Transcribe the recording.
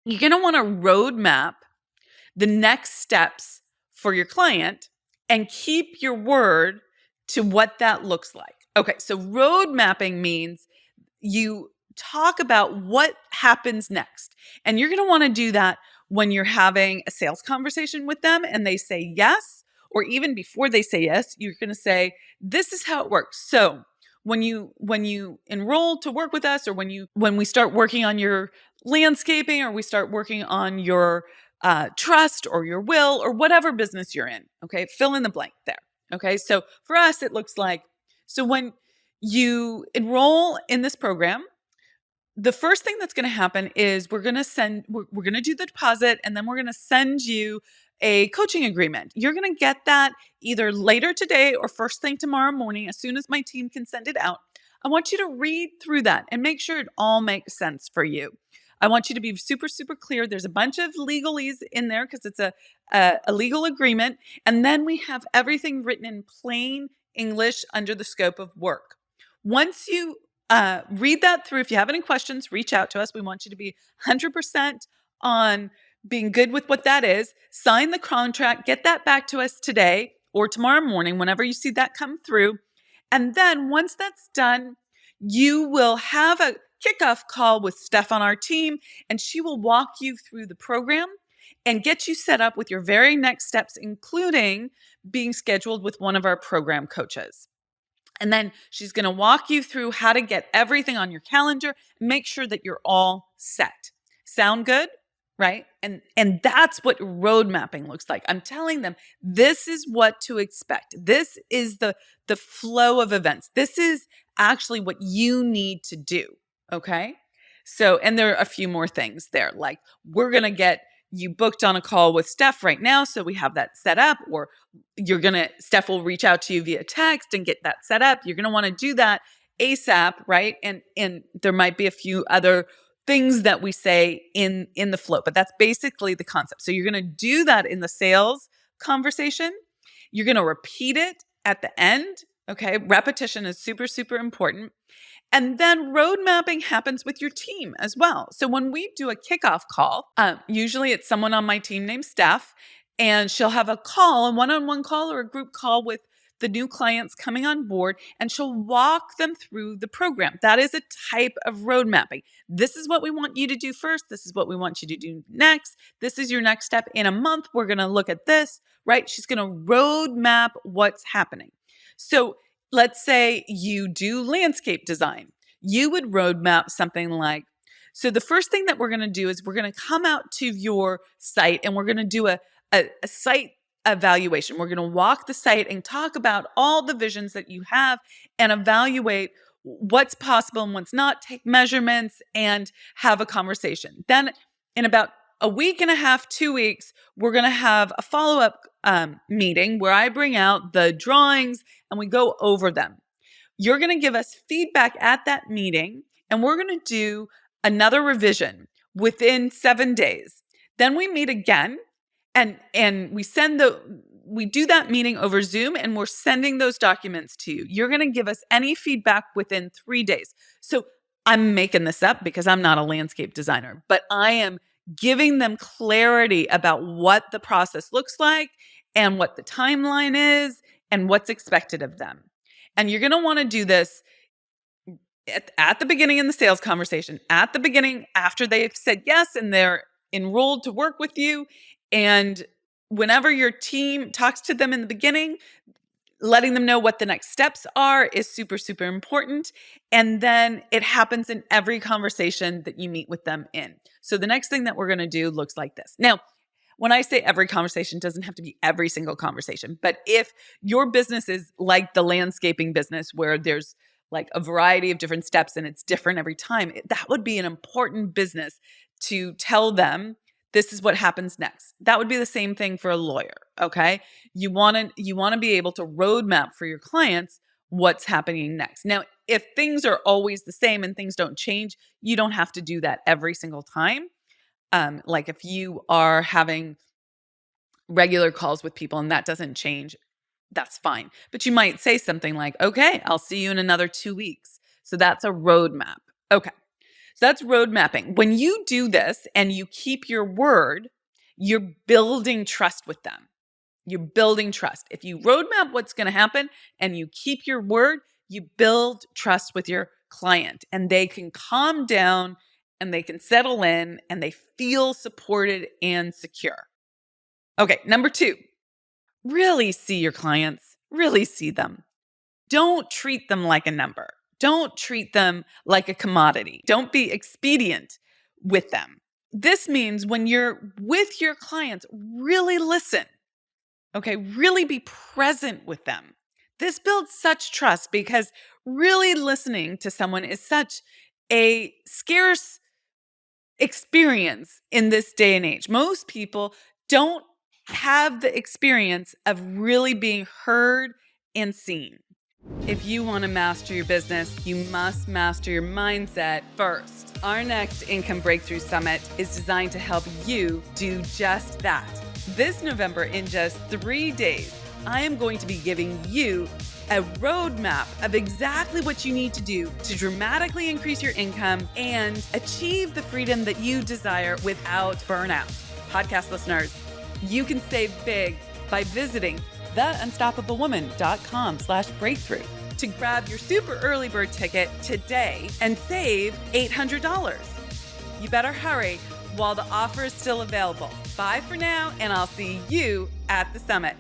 You're going to want to roadmap the next steps for your client and keep your word to what that looks like. Okay, so road mapping means you talk about what happens next. And you're going to want to do that when you're having a sales conversation with them and they say yes, or even before they say yes, you're going to say, this is how it works. So when you enroll to work with us, or when we start working on your landscaping, or we start working on your trust or your will or whatever business you're in, okay, fill in the blank there. Okay, so for us, it looks like, so when you enroll in this program, the first thing that's going to happen is we're going to do the deposit, and then we're going to send you a coaching agreement. You're going to get that either later today or first thing tomorrow morning, as soon as my team can send it out. I want you to read through that and make sure it all makes sense for you. I want you to be super, super clear. There's a bunch of legalese in there because it's a legal agreement. And then we have everything written in plain English under the scope of work. Once you read that through, if you have any questions, reach out to us. We want you to be 100% on being good with what that is. Sign the contract, get that back to us today or tomorrow morning, whenever you see that come through. And then once that's done, you will have a kickoff call with Steph on our team, and she will walk you through the program and get you set up with your very next steps, including being scheduled with one of our program coaches. And then she's going to walk you through how to get everything on your calendar, make sure that you're all set. Sound good? Right? And that's what road mapping looks like. I'm telling them, this is what to expect. This is the flow of events. This is actually what you need to do. Okay? So, and there are a few more things there, like we're going to get you booked on a call with Steph right now, so we have that set up, or Steph will reach out to you via text and get that set up. You're going to want to do that ASAP, right? And there might be a few other things that we say in the flow, but that's basically the concept. So you're going to do that in the sales conversation. You're going to repeat it at the end. Okay. Repetition is super, super important. And then road mapping happens with your team as well. So when we do a kickoff call, usually it's someone on my team named Steph, and she'll have a one-on-one call or a group call with the new clients coming on board, and she'll walk them through the program. That is a type of road mapping. This is what we want you to do first. This is what we want you to do next. This is your next step. In a month, we're going to look at this, right? She's going to road map what's happening. So let's say you do landscape design. You would roadmap something like, so the first thing that we're going to do is we're going to come out to your site, and we're going to do a site evaluation. We're going to walk the site and talk about all the visions that you have and evaluate what's possible and what's not, take measurements and have a conversation. Then in about a week and a half, 2 weeks, we're going to have a follow-up meeting where I bring out the drawings and we go over them. You're going to give us feedback at that meeting, and we're going to do another revision within 7 days. Then we meet again, and we do that meeting over Zoom, and we're sending those documents to you. You're going to give us any feedback within 3 days. So I'm making this up because I'm not a landscape designer, but I am giving them clarity about what the process looks like and what the timeline is and what's expected of them. And you're going to want to do this at the beginning in the sales conversation, at the beginning after they've said yes and they're enrolled to work with you. And whenever your team talks to them in the beginning, letting them know what the next steps are is super, super important. And then it happens in every conversation that you meet with them in. So the next thing that we're going to do looks like this. Now, when I say every conversation, it doesn't have to be every single conversation. But if your business is like the landscaping business where there's like a variety of different steps and it's different every time, that would be an important business to tell them this is what happens next. That would be the same thing for a lawyer, okay? You want to be able to roadmap for your clients what's happening next. Now, if things are always the same and things don't change, you don't have to do that every single time. Like if you are having regular calls with people and that doesn't change, that's fine. But you might say something like, okay, I'll see you in another 2 weeks. So that's a roadmap. Okay. So that's road mapping. When you do this and you keep your word, you're building trust with them. You're building trust. If you roadmap what's going to happen and you keep your word, you build trust with your client and they can calm down and they can settle in and they feel supported and secure. Okay, number 2, really see your clients, really see them. Don't treat them like a number. Don't treat them like a commodity. Don't be expedient with them. This means when you're with your clients, really listen. Okay, really be present with them. This builds such trust because really listening to someone is such a scarce experience in this day and age. Most people don't have the experience of really being heard and seen. If you want to master your business, you must master your mindset first. Our next Income Breakthrough Summit is designed to help you do just that. This November, in just 3 days, I am going to be giving you a roadmap of exactly what you need to do to dramatically increase your income and achieve the freedom that you desire without burnout. Podcast listeners, you can save big by visiting theunstoppablewoman.com/breakthrough to grab your super early bird ticket today and save $800. You better hurry while the offer is still available. Bye for now, and I'll see you at the summit.